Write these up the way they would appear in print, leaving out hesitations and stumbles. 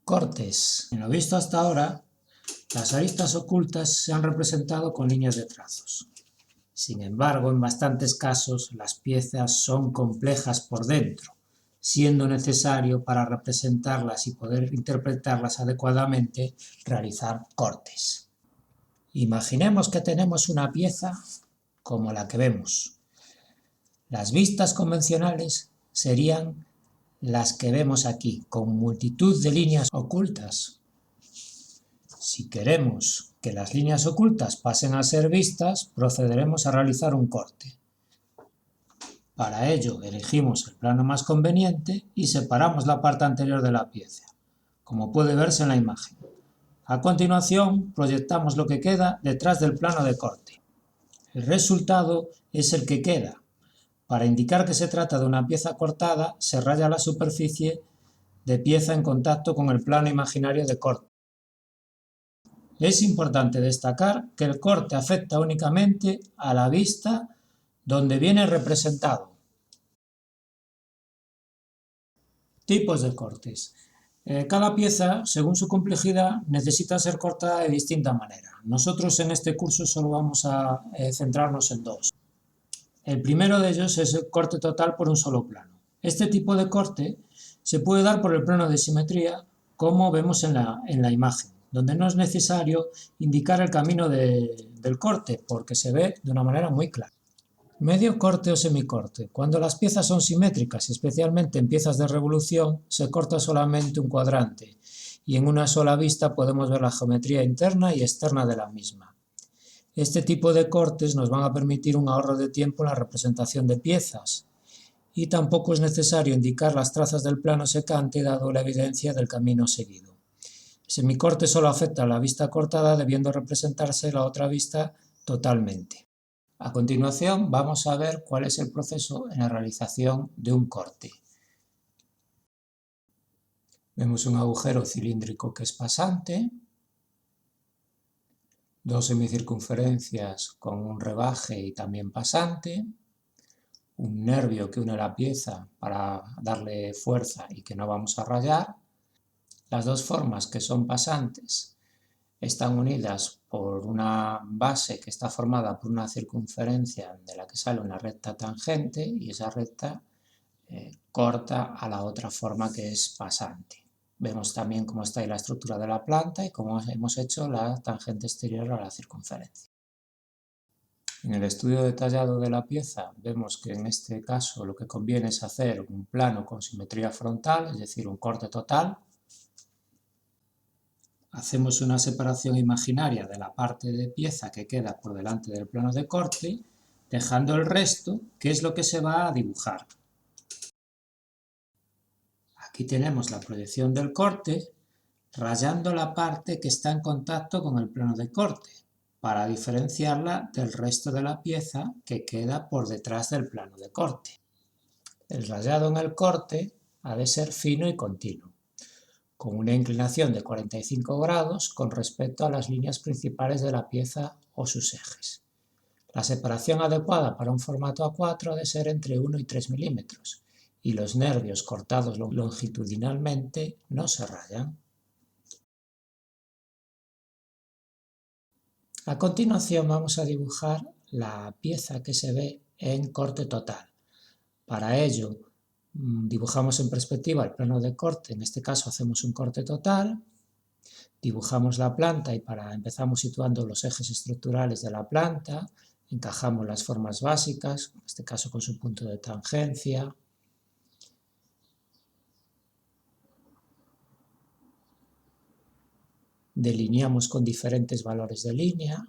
Cortes. En lo visto hasta ahora, las aristas ocultas se han representado con líneas de trazos. Sin embargo, en bastantes casos, las piezas son complejas por dentro, siendo necesario para representarlas y poder interpretarlas adecuadamente, realizar cortes. Imaginemos que tenemos una pieza como la que vemos. Las vistas convencionales serían las que vemos aquí, con multitud de líneas ocultas. Si queremos que las líneas ocultas pasen a ser vistas, procederemos a realizar un corte. Para ello, elegimos el plano más conveniente y separamos la parte anterior de la pieza, como puede verse en la imagen. A continuación, proyectamos lo que queda detrás del plano de corte. El resultado es el que queda. Para indicar que se trata de una pieza cortada, se raya la superficie de pieza en contacto con el plano imaginario de corte. Es importante destacar que el corte afecta únicamente a la vista donde viene representado. Tipos de cortes. Cada pieza, según su complejidad, necesita ser cortada de distinta manera. Nosotros en este curso solo vamos a centrarnos en dos. El primero de ellos es el corte total por un solo plano. Este tipo de corte se puede dar por el plano de simetría, como vemos en la imagen, donde no es necesario indicar el camino del corte, porque se ve de una manera muy clara. Medio corte o semicorte. Cuando las piezas son simétricas, especialmente en piezas de revolución, se corta solamente un cuadrante y en una sola vista podemos ver la geometría interna y externa de la misma. Este tipo de cortes nos van a permitir un ahorro de tiempo en la representación de piezas y tampoco es necesario indicar las trazas del plano secante dado la evidencia del camino seguido. El semicorte solo afecta a la vista cortada, debiendo representarse la otra vista totalmente. A continuación vamos a ver cuál es el proceso en la realización de un corte. Vemos un agujero cilíndrico que es pasante, dos semicircunferencias con un rebaje y también pasante, un nervio que une la pieza para darle fuerza y que no vamos a rayar. Las dos formas que son pasantes están unidas por una base que está formada por una circunferencia de la que sale una recta tangente y esa recta corta a la otra forma que es pasante. Vemos también cómo está ahí la estructura de la planta y cómo hemos hecho la tangente exterior a la circunferencia. En el estudio detallado de la pieza vemos que en este caso lo que conviene es hacer un plano con simetría frontal, es decir, un corte total. Hacemos una separación imaginaria de la parte de pieza que queda por delante del plano de corte, dejando el resto, que es lo que se va a dibujar. Aquí tenemos la proyección del corte, rayando la parte que está en contacto con el plano de corte, para diferenciarla del resto de la pieza que queda por detrás del plano de corte. El rayado en el corte ha de ser fino y continuo, con una inclinación de 45 grados con respecto a las líneas principales de la pieza o sus ejes. La separación adecuada para un formato A4 ha de ser entre 1 y 3 milímetros, y los nervios cortados longitudinalmente no se rayan. A continuación vamos a dibujar la pieza que se ve en corte total. Para ello dibujamos en perspectiva el plano de corte, en este caso hacemos un corte total, dibujamos la planta y empezamos situando los ejes estructurales de la planta, encajamos las formas básicas, en este caso con su punto de tangencia, delineamos con diferentes valores de línea,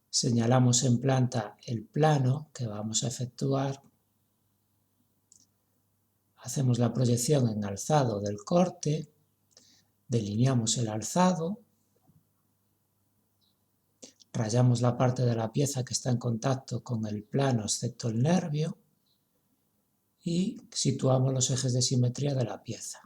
señalamos en planta el plano que vamos a efectuar, hacemos la proyección en alzado del corte, delineamos el alzado, rayamos la parte de la pieza que está en contacto con el plano excepto el nervio y situamos los ejes de simetría de la pieza.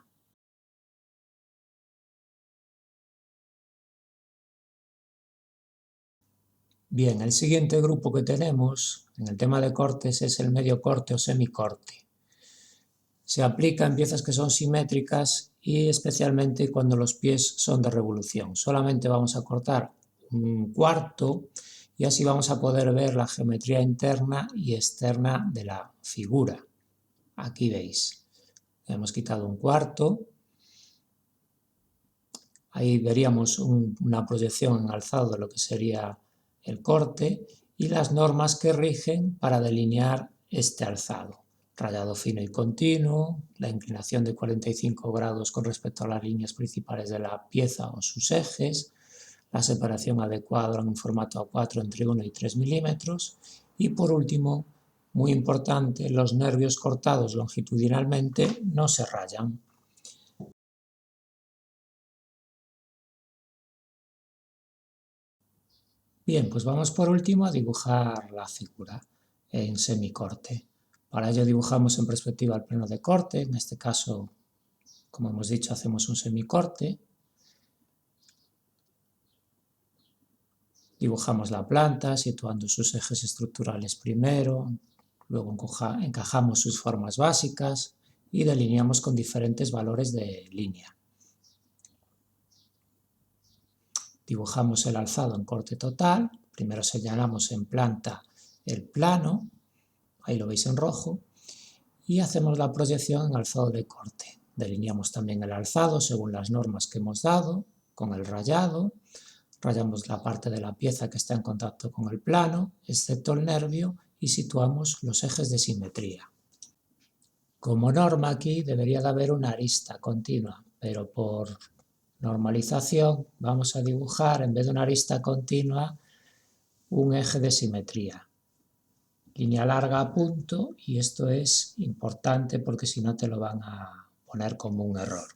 Bien, el siguiente grupo que tenemos en el tema de cortes es el medio corte o semicorte. Se aplica en piezas que son simétricas y especialmente cuando los pies son de revolución. Solamente vamos a cortar un cuarto y así vamos a poder ver la geometría interna y externa de la figura. Aquí veis, hemos quitado un cuarto. Ahí veríamos una proyección en alzado de lo que sería el corte y las normas que rigen para delinear este alzado. Rayado fino y continuo, la inclinación de 45 grados con respecto a las líneas principales de la pieza o sus ejes, la separación adecuada en un formato A4 entre 1 y 3 milímetros y por último, muy importante, los nervios cortados longitudinalmente no se rayan. Bien, pues vamos por último a dibujar la figura en semicorte. Para ello dibujamos en perspectiva el plano de corte, en este caso, como hemos dicho, hacemos un semicorte. Dibujamos la planta, situando sus ejes estructurales primero, luego encajamos sus formas básicas y delineamos con diferentes valores de línea. Dibujamos el alzado en corte total, primero señalamos en planta el plano, ahí lo veis en rojo, y hacemos la proyección en alzado de corte. Delineamos también el alzado según las normas que hemos dado, con el rayado, rayamos la parte de la pieza que está en contacto con el plano, excepto el nervio, y situamos los ejes de simetría. Como norma aquí debería de haber una arista continua, pero por normalización vamos a dibujar, en vez de una arista continua, un eje de simetría. Línea larga a punto, y esto es importante porque si no te lo van a poner como un error.